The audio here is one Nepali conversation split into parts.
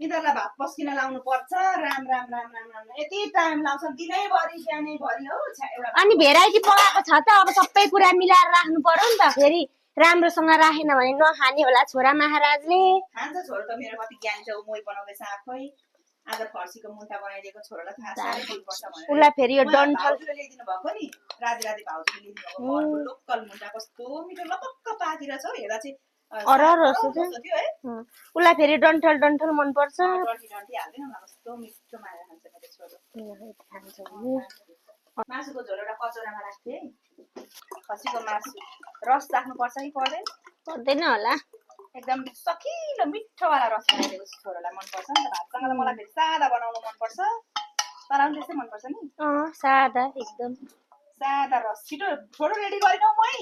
यिनीहरूलाई भात पस्किन लाउनु पर्छ। राम राम राम राम राम यति टाइम लाग्छ दिनैभरि बिहानैभरि हो। अनि भेराइटी पकाएको छ त अब सबै कुरा मिलाएर राख्नु पर्यो नि त। फेरि राम्रोसँग राखेन भने नखाने होला छोरा महाराजले। खान्छ छोरो त मेरो कति ज्ञान छ। मोही बनाउँदैछ आफै। आज फर्सीको मुन्टा बनाइदिएको छोरालाई थाहा छ दिनुपर्छ भनेर। उसलाई फेरि यो डन्ठल ल्याइदिनु भएको नि राति राति भाउजूले ल्याइदिनु भएको लोकल मुन्टा कस्तो मिठो लपक्क पाकिरहेछ हो। हेर्दा चाहिँ उसलाई फेरि डन्ठल डन्ठल मनपर्छ। डन्ठी डन्ठी हाल्दैन न कस्तो मिठो माया खान्छ मेरो छोरो। मासुको झोल एउटा कचौरामा राख्थे है। खसीको मासु रस राख्नुपर्छ कि पर्दैन? पर्दैन होला। एकदम सकिलो मिठोवाला रस बनाइदिएको छोरोलाई मनपर्छ नि त। भातसँग त मलाई फेरि सादा बनाउनु मनपर्छ। तर पनि त्यस्तै मनपर्छ नि। सादा एकदम सादा रस। छिटो छोरो रेडी गरिनौ मै।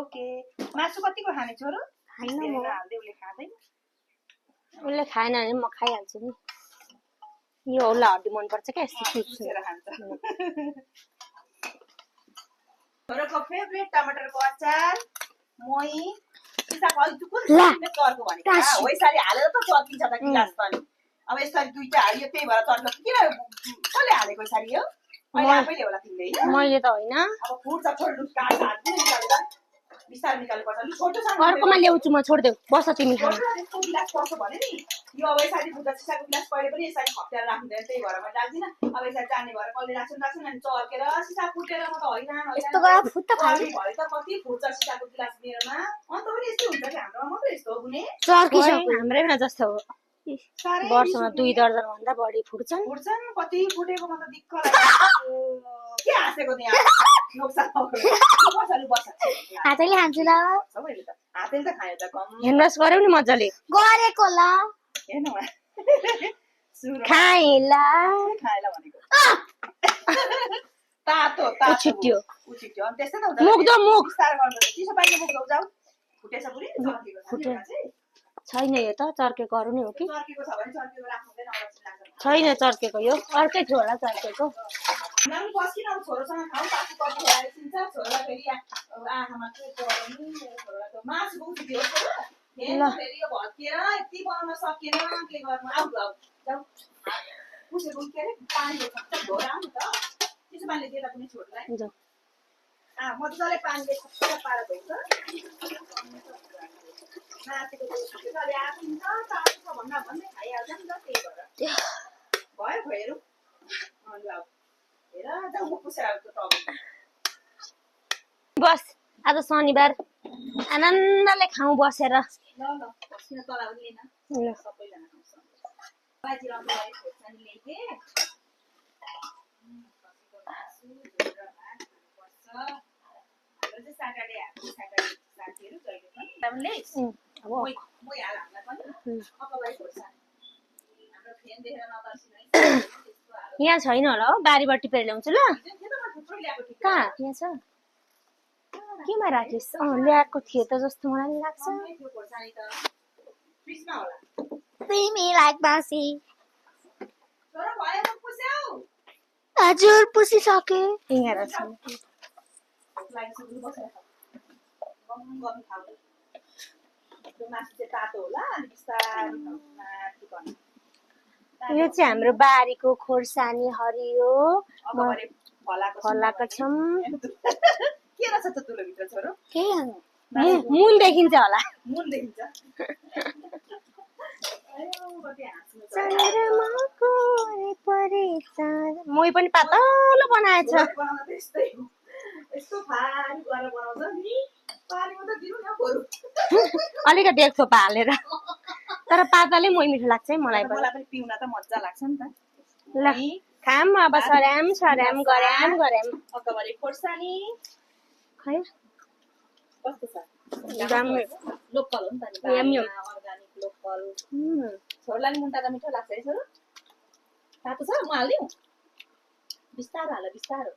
ओके। मासु कतिको खाने छोरो? हाल्दै उसले खाँदैन। उसले खाएन भने म खाइहाल्छु नि। यो उसलाई हड्डी मनपर्छ क्या यस्तो चुसेर खान्छ। छोरोको फेभरेट टमाटरको अचार मोही सिसाको अलि दुकुन चर्को भनेको वैसारी हालेर त चर्किन्छ त गिलास त नि। अब यसरी दुईटा हालियो त्यही भएर चर्को किन कसले हालेको यसरी हो? मैले आफैले होला तिमीले हैन? मैले त होइन। अब फुट्छ छोड लुस काट्छ हात निकाल्दा बिस्तारै निकाल्नु पर्छ। लु छोटो छ अर्कोमा ल्याउँछु म छोड्देऊ बस तिमी खानु। यस्तो गिलास पर्छ भने नि यो अब यसरी बुझ्दा सिसाको गिलास पहिले पनि यसरी खप्टेर राख्दैन त्यही भएर मैले राख्दिनँ। अब यसरी जाने भएर कहिले राख्छन् अनि चर्केर सिसा फुटेर म त हैरान यस्तो गरेर फुट्छ खाली भए त कति फुट्छ सिसाको गिलास मेरोमा। अन्त पनि यस्तै हुन्छ कि हाम्रोमा मात्रै यस्तो हो कुनै चर्किसक्यो हाम्रैमा जस्तो हो। वर्षमा 2 दर्जन भन्दा बढी फुट्छन् कति फुटेको म त दिक्क लाग्यो। के हाँसेको त्यहाँ नोक्सान हातैले खान्छु ल। हातैले त खायो त कम हेन्डवास गर्यौ नि मजाले गरेको ल। हेर्नु खाएला खाएला भनेको तातो तातो छिट्यो उछिट्यो अनि त्यस्तै त हुन्छ। मुख दो मुख बिस्तार गर्नु चिसो पानीले मुख दौ जाऊ। फुटेछ पुरै चर्केको छैन यो त चर्केको अरू नै हो कि? चर्केको छ भने चर्केको राख्नुहुँदैन अवश्य लाग्छ। छैन चर्केको यो अर्कै थियो होला चर्केको। नाम बस्किन अब छोरोसँग खाऊ पाछु कति भएर छिन्छ छोरोलाई फेरि आँखामा के पर्यो नि छोरोलाई त मासु बहुत थियो छोरो। फेरि यो भत्किएर यति बनाउन सकिएन के गर्नु आऊ आऊ जाऊ। पुसेको के अरे पानीले खच्चक धोएर आउनु त त्यसो पानीले दिएर पनि छोरोलाई मजाले पानीले खच्चक पारेर धोन्छ। मासुको झोल अलि आफिन्छ तातो छ भन्दा भन्दै खाइहाल्छ नि त त्यही भएर भयो हेरौँ ल हेर जाऊ म पुसेर आउँछु त बस आज शनिबार आनन्दले खाऊ बसेर। ल ल बस्किन तला पनि लिएन सबैजना खाउँछ। बाजी रङको लागि खोर्सानी ल्याइथे खसीको मासु झोल र भात खानुपर्छ। हाम्रो चाहिँ स्याटरडे साथीहरू जहिले पनि ल्याइस म हाल हामीलाई पनि अकबाई खोर्सानी हाम्रो फ्रेन्ड देखेर नतर्सिनु है। यहाँ छैन होला हो बारीबाट टिपेर ल्याउँछु ल। कहाँ यहाँ छ केमा राखिस्? ल्याएको थिए त जस्तो मलाई लाग्छ। तिमीलाई बासी हजुर पुसिसके यहाँ छ। यो चाहिँ हाम्रो बारीको खोर्सानी हरियो फलाएको छौँ। के रहेछ त तुलोभित्र छोरो? मुन देखिन्छ होला। मुन देखिन्छ। मोही पनि पातलो बनाएछ। अलिकति एक थोपा हालेर तर पातलै मोही मिठो लाग्छ है मलाई पनि पिउन त मजा लाग्छ नि त। ल खाम अब सर्याम सर्याम गर्याम गर्याम। अकबारी खोर्सानी खै कस्तो छ? लोकल हो नि त नि अर्गानिक लोकल। छोरोलाई नि मुन्टा त मिठो लाग्छ है छोरो? तातो छ म हालिदिउँ? बिस्तारो हाल बिस्तारो।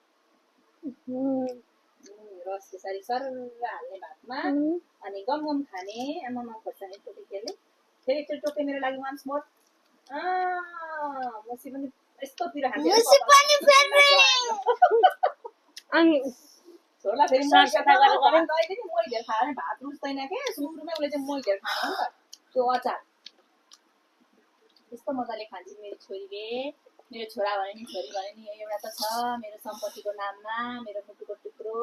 रस त्यसरी सरर हाल्ने भातमा अनि गम गम खाने आमामा खोर्सानी टोकेले फेरि एकचोटि टोके मेरो लागि वान्स मोर। मसी पनि यस्तो पिरो खान्छ अनि छोरोलाई फेरि मोही धेर खायो भने भात रुच्दैन के सुरुमै उसले चाहिँ मोही धेर खानु हो नि त त्यो अचार कस्तो मजाले खान्छ मेरो छोरीले। मेरो छोरा भने नि छोरी भने नि एउटा त छ मेरो सम्पत्तिको नाममा मेरो मुटुको टुक्रो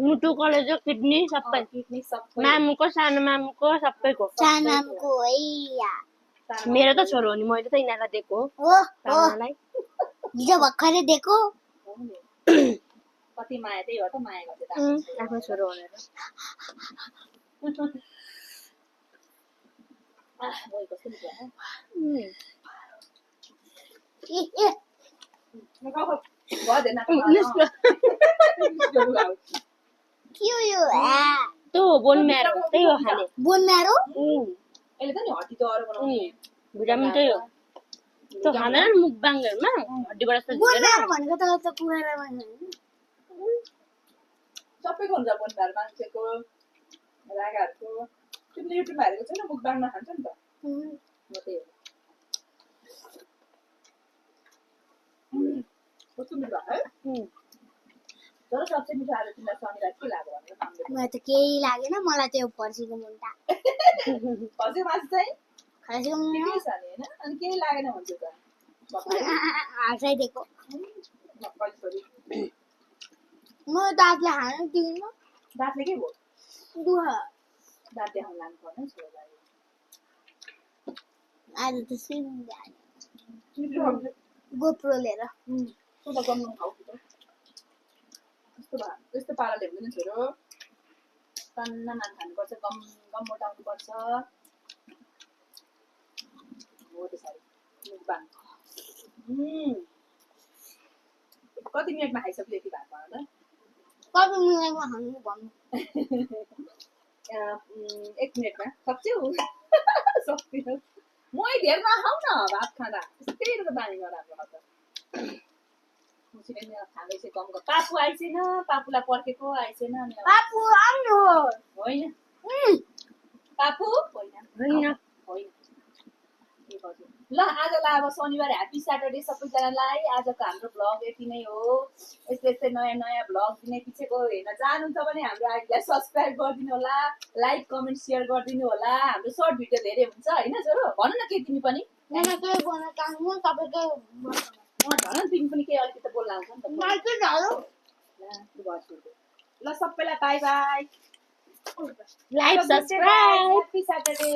मुटु कलेजो किडनी सबै किडनी सबै मामुको सानो मामुको सबैको सानामको है या मेरो त छोरो हो नि मैले त यिनीहरूलाई दिएको हो हो हो पाहुनालाई हिजो भर्खरै दिएको हो नि। कति माया त्यही हो त माया गर्दै त आफ्नो छोरो भनेर मोही कस्तो मिठो हो। ए ए गर्दैन के हो यो त्यो बोन मेरो त्यही हो खाने बोन म्यारो यसले त नि हड्डी त अरू बनाउने भिटामिन त्यही हो त्यो खाँदैन नि मुखबाङहरूमा हड्डीबाट यस्तो बोन झिकेर म्यारो भनेको त कुखुरामा सबैको हुन्छ बनबार मान्छेको रागाहरूको तिमीले युट्युबमा हेरेको छैन मुखबाङमा खान्छ नि त म त्यही हो। कस्तो मिठो है तर सबसे मिठो आज तिमीलाई शनिबार के लाग्यो भनेर माग्दै मलाई त केही लागेन मलाई त्यो फर्सीको मुन्टा खसी मासु चाहिँ खर्सीको ठिकै मुन्टा छ नि होइन अनि केही लागेन भन्छु त हर्साइदिएको कहिले म दाँतले खान दिन्न दाँतले के भयो दुख दाँत देखाउन लानु पर्ने छोरालाई आज त स्विमिङ जाने मिठो गोप्रो लिएर त गम्नु खाऊ त त्यस्तो पाराले हुँदैन छोरो टन्न मान खानुपर्छ गम गम मोटाउनुपर्छ हो त्यसरी मुखबाङ कति मिनटमा खाइसक्यो यति भात भन्नु कति मिनटमा खानु भन्नु त 1 मिनटमा सक्छौ सक्दिनँ मै धेर नखाऊ न भात खाँदा त्यस्तै त बानी नराम्रो खाँदा मुसिले खाँदैछ गमको पापु आइसेन पापुलाई पर्खेको आइसेन अनि पापु आउनु होइन पापु होइन होइन होइन के गर्छु ल आजलाई अब शनिबार ह्याप्पी स्याटरडे सबैजनालाई आजको हाम्रो भ्लग यति नै हो यस्तै यस्तै नयाँ नयाँ भ्लग दिने पछिको हेर्न चाहनुहुन्छ भने हाम्रो आइडीलाई सब्सक्राइब गरिदिनु होला लाइक कमेन्ट सेयर गरिदिनु होला हाम्रो सर्ट भिडियो धेरै हुन्छ होइन छोरो भन न के तिमी पनि मलाई केही गर्न चाहन्छु तपाईँकै भन न तिमी पनि केही अलिकति बोल्न आउँछ नि त माइकै झालो ल सबैलाई by by like subscribe happy Saturday